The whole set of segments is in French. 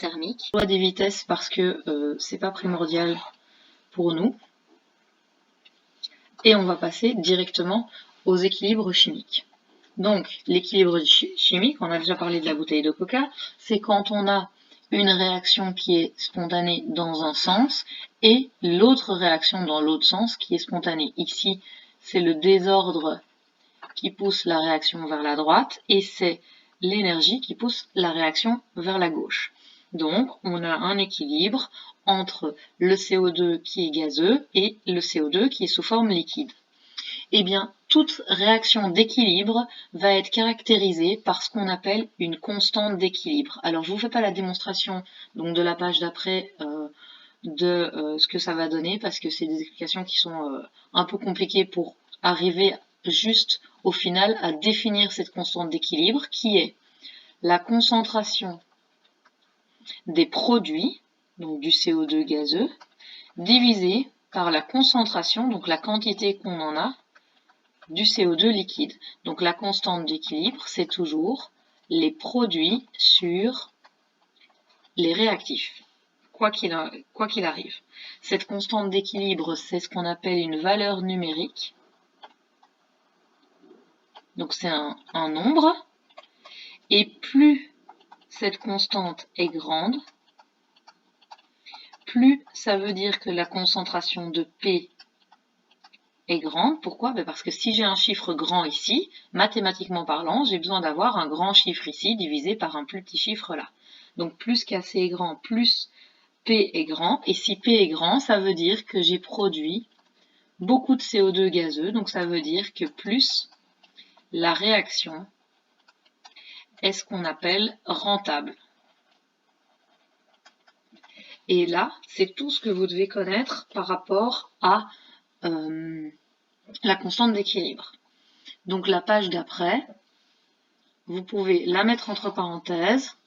thermique. Loi des vitesses parce que c'est pas primordial pour nous. Et on va passer directement aux équilibres chimiques. Donc, l'équilibre chimique, on a déjà parlé de la bouteille de coca, c'est quand on a une réaction qui est spontanée dans un sens et l'autre réaction dans l'autre sens qui est spontanée. Ici, c'est le désordre qui pousse la réaction vers la droite et c'est l'énergie qui pousse la réaction vers la gauche. Donc, on a un équilibre entre le CO2 qui est gazeux et le CO2 qui est sous forme liquide. Eh bien, toute réaction d'équilibre va être caractérisée par ce qu'on appelle une constante d'équilibre. Alors, je ne vous fais pas la démonstration donc, de la page d'après de ce que ça va donner, parce que c'est des explications qui sont un peu compliquées pour arriver juste au final à définir cette constante d'équilibre, qui est la concentration des produits, donc du CO2 gazeux, divisée par la concentration, donc la quantité qu'on en a, du CO2 liquide. Donc la constante d'équilibre, c'est toujours les produits sur les réactifs, quoi qu'il arrive. Cette constante d'équilibre, c'est ce qu'on appelle une valeur numérique. Donc c'est un nombre. Et plus cette constante est grande, plus ça veut dire que la concentration de P est grande. Pourquoi? Parce que si j'ai un chiffre grand ici, mathématiquement parlant, j'ai besoin d'avoir un grand chiffre ici divisé par un plus petit chiffre là. Donc plus KC est grand, plus P est grand. Et si P est grand, ça veut dire que j'ai produit beaucoup de CO2 gazeux. Donc ça veut dire que plus la réaction est ce qu'on appelle rentable. Et là, c'est tout ce que vous devez connaître par rapport à la constante d'équilibre. Donc la page d'après, vous pouvez la mettre entre parenthèses.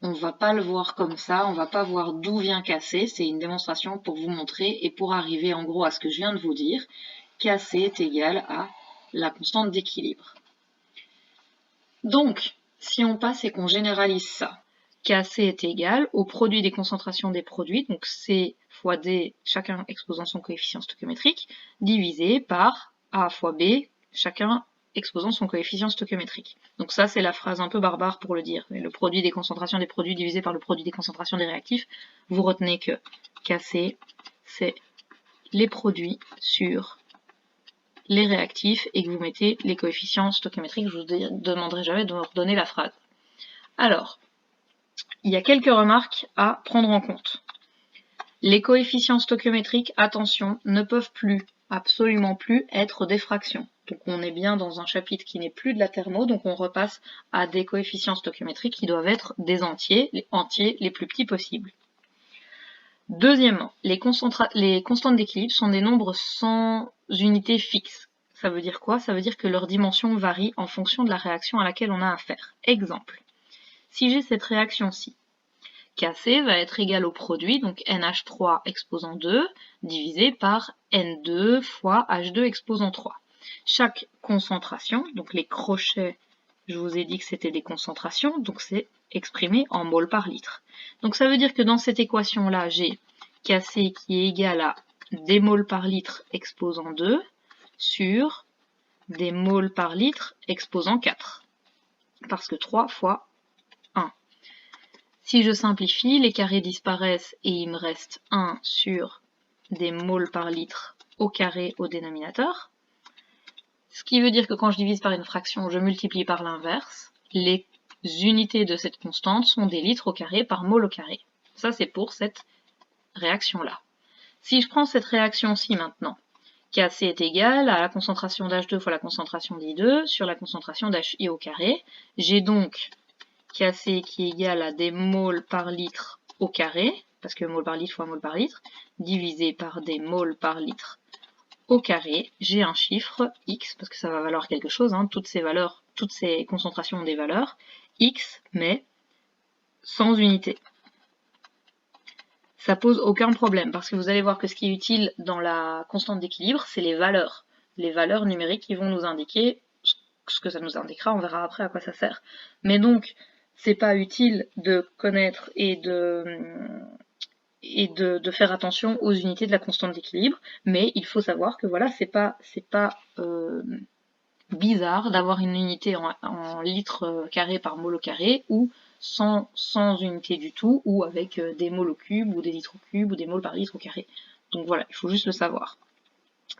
On ne va pas le voir comme ça, on ne va pas voir d'où vient KC, c'est une démonstration pour vous montrer et pour arriver en gros à ce que je viens de vous dire. KC est égal à la constante d'équilibre. Donc, si on passe et qu'on généralise ça, KC est égal au produit des concentrations des produits, donc C fois D, chacun exposant son coefficient stoichiométrique, divisé par A fois B, chacun exposant son coefficient stoichiométrique. Donc ça, c'est la phrase un peu barbare pour le dire. Le produit des concentrations des produits divisé par le produit des concentrations des réactifs. Vous retenez que KC, c'est les produits sur les réactifs et que vous mettez les coefficients stoichiométriques. Je vous demanderai jamais de me redonner la phrase. Alors, il y a quelques remarques à prendre en compte. Les coefficients stoichiométriques, attention, ne peuvent plus, absolument plus, être des fractions. Donc on est bien dans un chapitre qui n'est plus de la thermo, donc on repasse à des coefficients stoichiométriques qui doivent être des entiers les plus petits possibles. Deuxièmement, les constantes d'équilibre sont des nombres sans unité fixe. Ça veut dire quoi? Ça veut dire que leur dimension varie en fonction de la réaction à laquelle on a affaire. Exemple, si j'ai cette réaction-ci, KC va être égal au produit, donc NH3 exposant 2, divisé par N2 fois H2 exposant 3. Chaque concentration, donc les crochets, je vous ai dit que c'était des concentrations, donc c'est exprimé en mol par litre. Donc ça veut dire que dans cette équation-là, j'ai KC qui est égal à des moles par litre exposant 2 sur des moles par litre exposant 4. Parce que 3 fois 1. Si je simplifie, les carrés disparaissent et il me reste 1 sur des moles par litre au carré au dénominateur. Ce qui veut dire que quand je divise par une fraction, je multiplie par l'inverse. Les unités de cette constante sont des litres au carré par mol au carré. Ça, c'est pour cette réaction-là. Si je prends cette réaction-ci maintenant, KC est égal à la concentration d'H2 fois la concentration d'I2 sur la concentration d'HI au carré. J'ai donc KC qui est égal à des moles par litre au carré, parce que mol par litre fois mol par litre, divisé par des moles par litre au carré, j'ai un chiffre x, parce que ça va valoir quelque chose, hein, toutes ces concentrations ont des valeurs, x, mais sans unité. Ça pose aucun problème, parce que vous allez voir que ce qui est utile dans la constante d'équilibre, c'est les valeurs. Les valeurs numériques qui vont nous indiquer ce que ça nous indiquera, on verra après à quoi ça sert. Mais donc, c'est pas utile de connaître et de faire attention aux unités de la constante d'équilibre, mais il faut savoir que voilà, c'est pas bizarre d'avoir une unité en litres carrés par mol au carré, ou sans unité du tout, ou avec des mols au cube, ou des litres au cube, ou des mols par litre au carré. Donc voilà, il faut juste le savoir.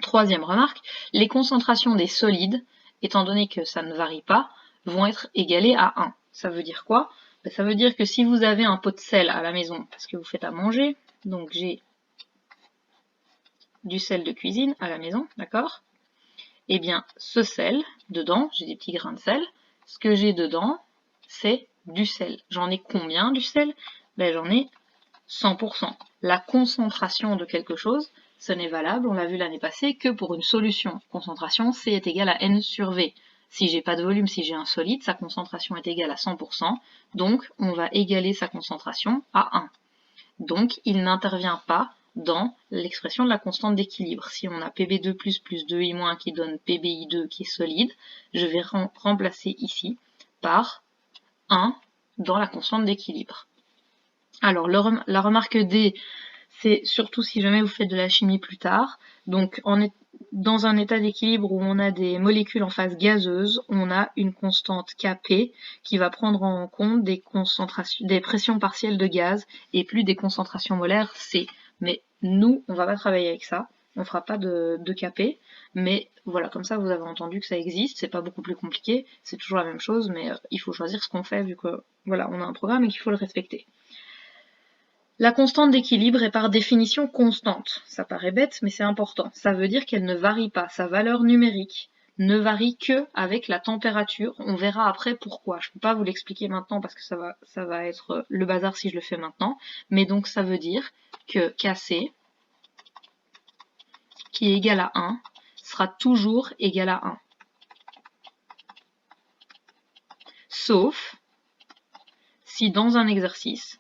Troisième remarque, les concentrations des solides, étant donné que ça ne varie pas, vont être égalées à 1. Ça veut dire quoi? Ça veut dire que si vous avez un pot de sel à la maison, parce que vous faites à manger, donc j'ai du sel de cuisine à la maison, d'accord? Eh bien, ce sel, dedans, j'ai des petits grains de sel, ce que j'ai dedans, c'est du sel. J'en ai combien du sel? Ben, j'en ai 100%. La concentration de quelque chose, ce n'est valable, on l'a vu l'année passée, que pour une solution. Concentration, C est égal à N sur V. Si j'ai pas de volume, si j'ai un solide, sa concentration est égale à 100%, donc on va égaler sa concentration à 1. Donc il n'intervient pas dans l'expression de la constante d'équilibre. Si on a Pb2 plus 2i- qui donne Pbi2 qui est solide, je vais remplacer ici par 1 dans la constante d'équilibre. Alors la remarque D, c'est surtout si jamais vous faites de la chimie plus tard. Donc dans un état d'équilibre où on a des molécules en phase gazeuse, on a une constante Kp qui va prendre en compte des pressions partielles de gaz et plus des concentrations molaires C. Mais nous, on va pas travailler avec ça. On fera pas de Kp. Mais voilà, comme ça vous avez entendu que ça existe. C'est pas beaucoup plus compliqué. C'est toujours la même chose, mais il faut choisir ce qu'on fait vu que voilà, on a un programme et qu'il faut le respecter. La constante d'équilibre est par définition constante. Ça paraît bête, mais c'est important. Ça veut dire qu'elle ne varie pas. Sa valeur numérique ne varie que avec la température. On verra après pourquoi. Je ne peux pas vous l'expliquer maintenant parce que ça va être le bazar si je le fais maintenant. Mais donc ça veut dire que Kc, qui est égal à 1, sera toujours égal à 1. Sauf si dans un exercice,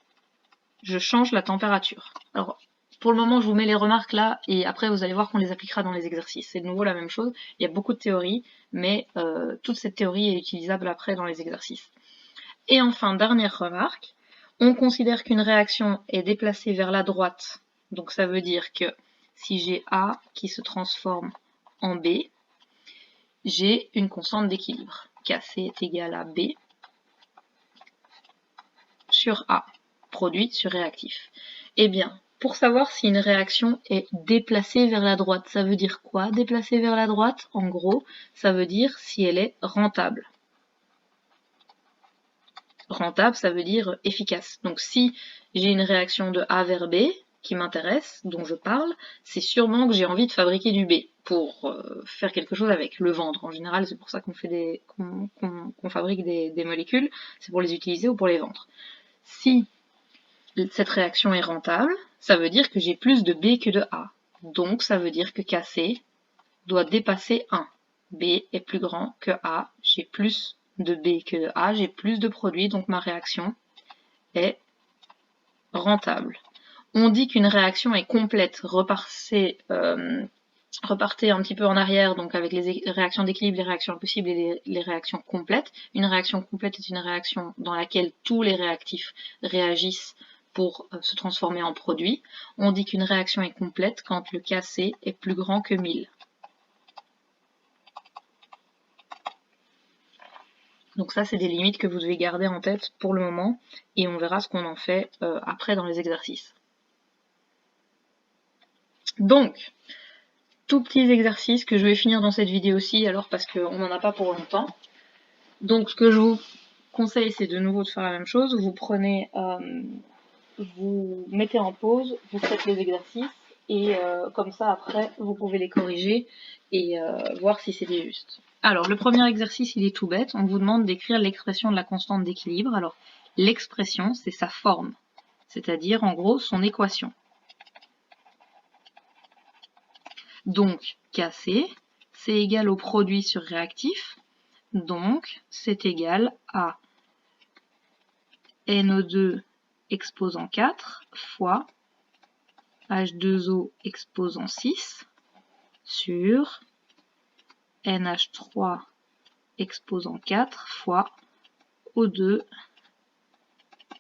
je change la température. Alors, pour le moment, je vous mets les remarques là, et après, vous allez voir qu'on les appliquera dans les exercices. C'est de nouveau la même chose. Il y a beaucoup de théories, mais toute cette théorie est utilisable après dans les exercices. Et enfin, dernière remarque, on considère qu'une réaction est déplacée vers la droite. Donc, ça veut dire que si j'ai A qui se transforme en B, j'ai une constante d'équilibre. Kc est égal à B sur A, produite sur réactif. Eh bien, pour savoir si une réaction est déplacée vers la droite, ça veut dire quoi, déplacée vers la droite? En gros, ça veut dire si elle est rentable. Rentable, ça veut dire efficace. Donc si j'ai une réaction de A vers B qui m'intéresse, dont je parle, c'est sûrement que j'ai envie de fabriquer du B pour faire quelque chose avec, le vendre. En général, c'est pour ça qu'on fait qu'on fabrique des molécules, c'est pour les utiliser ou pour les vendre. Si cette réaction est rentable, ça veut dire que j'ai plus de B que de A. Donc ça veut dire que Kc doit dépasser 1. B est plus grand que A, j'ai plus de B que de A, j'ai plus de produit, donc ma réaction est rentable. On dit qu'une réaction est complète, repartez un petit peu en arrière, donc avec les réactions d'équilibre, les réactions impossibles et les réactions complètes. Une réaction complète est une réaction dans laquelle tous les réactifs réagissent pour se transformer en produit. On dit qu'une réaction est complète quand le Kc est plus grand que 1000. Donc ça, c'est des limites que vous devez garder en tête pour le moment, et on verra ce qu'on en fait après dans les exercices. Donc, tout petits exercices que je vais finir dans cette vidéo-ci, alors parce qu'on n'en a pas pour longtemps. Donc ce que je vous conseille, c'est de nouveau de faire la même chose. Vous prenez, vous mettez en pause, vous faites les exercices, et comme ça après, vous pouvez les corriger et voir si c'était juste. Alors, le premier exercice, il est tout bête. On vous demande d'écrire l'expression de la constante d'équilibre. Alors, l'expression, c'est sa forme, c'est-à-dire, en gros, son équation. Donc, Kc, c'est égal au produit sur réactif. Donc, c'est égal à NO2 exposant 4 fois H2O exposant 6 sur NH3 exposant 4 fois O2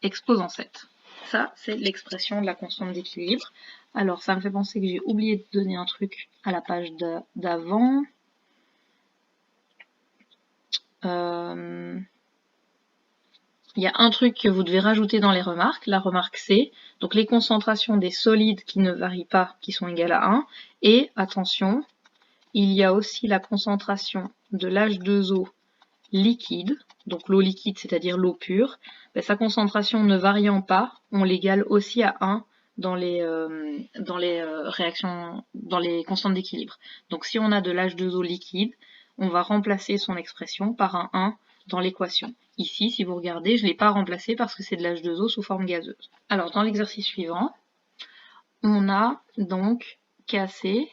exposant 7. Ça, c'est l'expression de la constante d'équilibre. Alors, ça me fait penser que j'ai oublié de donner un truc à la page d'avant. Il y a un truc que vous devez rajouter dans les remarques, la remarque C, donc les concentrations des solides qui ne varient pas, qui sont égales à 1, et attention, il y a aussi la concentration de l'H2O liquide, donc l'eau liquide, c'est-à-dire l'eau pure, sa concentration ne variant pas, on l'égale aussi à 1 dans les réactions, dans les constantes d'équilibre. Donc si on a de l'H2O liquide, on va remplacer son expression par un 1 dans l'équation. Ici, si vous regardez, je ne l'ai pas remplacé parce que c'est de l'H2O sous forme gazeuse. Alors, dans l'exercice suivant, on a donc Kc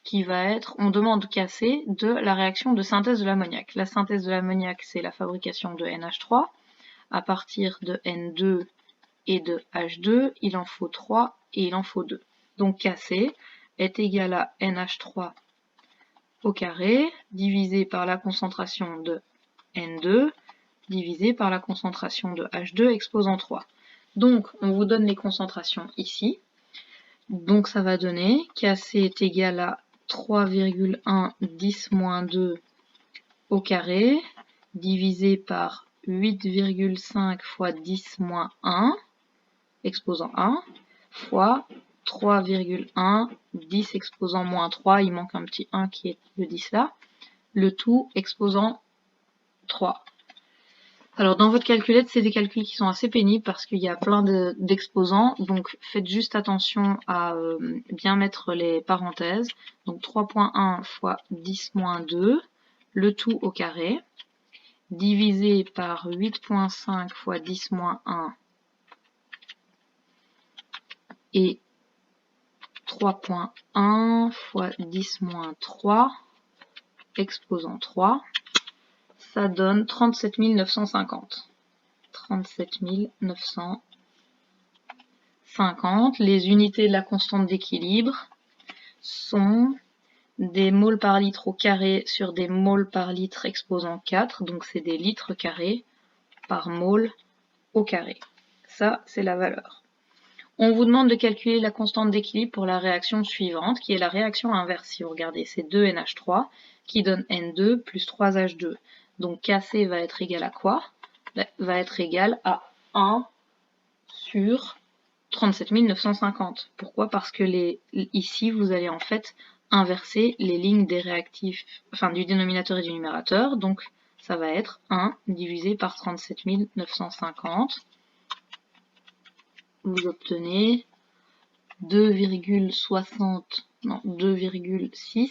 qui va être, on demande Kc de la réaction de synthèse de l'ammoniac. La synthèse de l'ammoniac, c'est la fabrication de NH3. À partir de N2 et de H2, il en faut 3 et il en faut 2. Donc Kc est égal à NH3 au carré, divisé par la concentration de N2, divisé par la concentration de H2 exposant 3. Donc, on vous donne les concentrations ici. Donc, ça va donner Kc est égal à 3,1 10-2 au carré, divisé par 8,5 fois 10-1, exposant 1, fois 3,1, 10 exposant moins 3, il manque un petit 1 qui est le 10 là, le tout exposant 3. Alors dans votre calculette, c'est des calculs qui sont assez pénibles parce qu'il y a plein d'exposants, donc faites juste attention à bien mettre les parenthèses. Donc 3,1 fois 10-2, le tout au carré, divisé par 8,5 fois 10-1 et 3,1 fois 10-3 exposant 3. Ça donne 37 950. 37 950. Les unités de la constante d'équilibre sont des moles par litre au carré sur des moles par litre exposant 4. Donc c'est des litres carrés par mole au carré. Ça, c'est la valeur. On vous demande de calculer la constante d'équilibre pour la réaction suivante, qui est la réaction inverse. Si vous regardez, c'est 2NH3 qui donne N2 plus 3H2. Donc Kc va être égal à quoi? Va être égal à 1 sur 37 950. Pourquoi? Parce que ici, vous allez en fait inverser les lignes des réactifs, enfin du dénominateur et du numérateur. Donc ça va être 1 divisé par 37 950. Vous obtenez 2,6,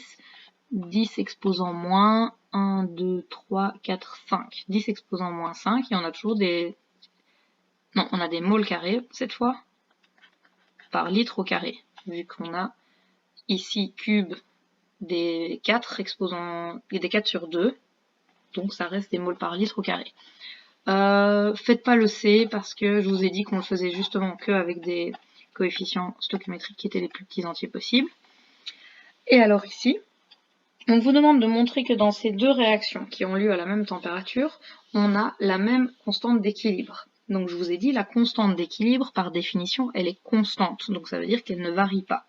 10 exposant moins 1, 2, 3, 4, 5. 10 exposant moins 5, et on a toujours des... Non, on a des moles carrés, cette fois, par litre au carré, vu qu'on a ici cube des 4 exposant... des 4 sur 2, donc ça reste des moles par litre au carré. Faites pas le C, parce que je vous ai dit qu'on le faisait justement que avec des coefficients stoichiométriques qui étaient les plus petits entiers possibles. Et alors ici, on vous demande de montrer que dans ces deux réactions qui ont lieu à la même température, on a la même constante d'équilibre. Donc je vous ai dit, la constante d'équilibre, par définition, elle est constante. Donc ça veut dire qu'elle ne varie pas.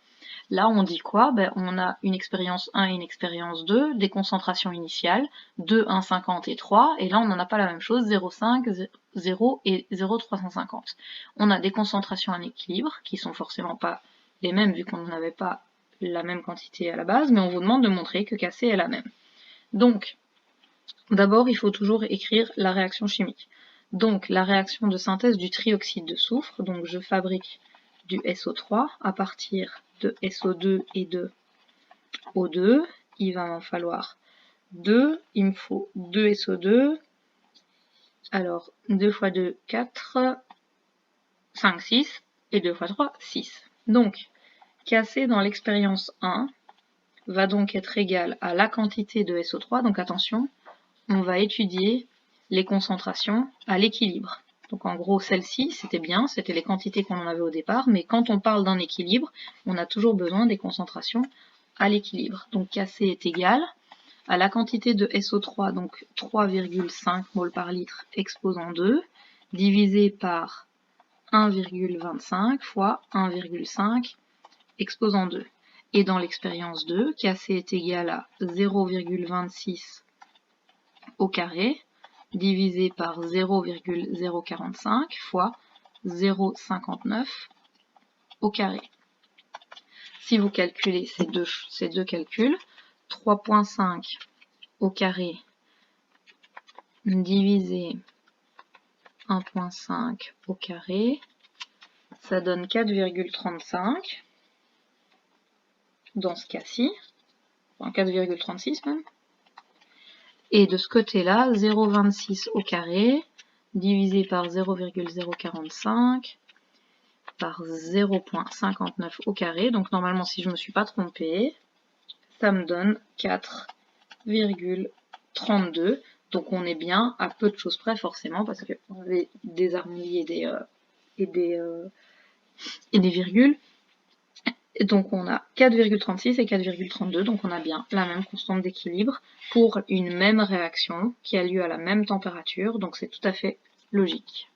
Là, on dit quoi? On a une expérience 1 et une expérience 2, des concentrations initiales, 2, 1, 50 et 3. Et là, on n'en a pas la même chose, 0,5, 0 et 0,350. On a des concentrations en équilibre, qui sont forcément pas les mêmes, vu qu'on n'avait pas la même quantité à la base, mais on vous demande de montrer que Kc est la même. Donc, d'abord, il faut toujours écrire la réaction chimique. Donc, la réaction de synthèse du trioxyde de soufre, donc je fabrique du SO3 à partir de SO2 et de O2. Il va m'en falloir 2, il me faut 2 SO2. Alors, 2 fois 2, 4, 5, 6, et 2 fois 3, 6. Donc, Kc dans l'expérience 1 va donc être égal à la quantité de SO3, donc attention, on va étudier les concentrations à l'équilibre. Donc en gros, celle-ci, c'était bien, c'était les quantités qu'on en avait au départ, mais quand on parle d'un équilibre, on a toujours besoin des concentrations à l'équilibre. Donc Kc est égal à la quantité de SO3, donc 3,5 mol par litre exposant 2, divisé par 1,25 fois 1,5 exposant 2. Et dans l'expérience 2, Kc est égal à 0,26 au carré divisé par 0,045 fois 0,59 au carré. Si vous calculez ces deux calculs, 3,5 au carré divisé 1,5 au carré, ça donne 4,35 dans ce cas-ci, enfin 4,36 même. Et de ce côté-là, 0,26 au carré divisé par 0,045 par 0,59 au carré. Donc normalement, si je ne me suis pas trompée, ça me donne 4,32. Donc on est bien à peu de choses près forcément, parce qu'on avait des harmonies et des virgules. Et donc on a 4,36 et 4,32, donc on a bien la même constante d'équilibre pour une même réaction qui a lieu à la même température, donc c'est tout à fait logique.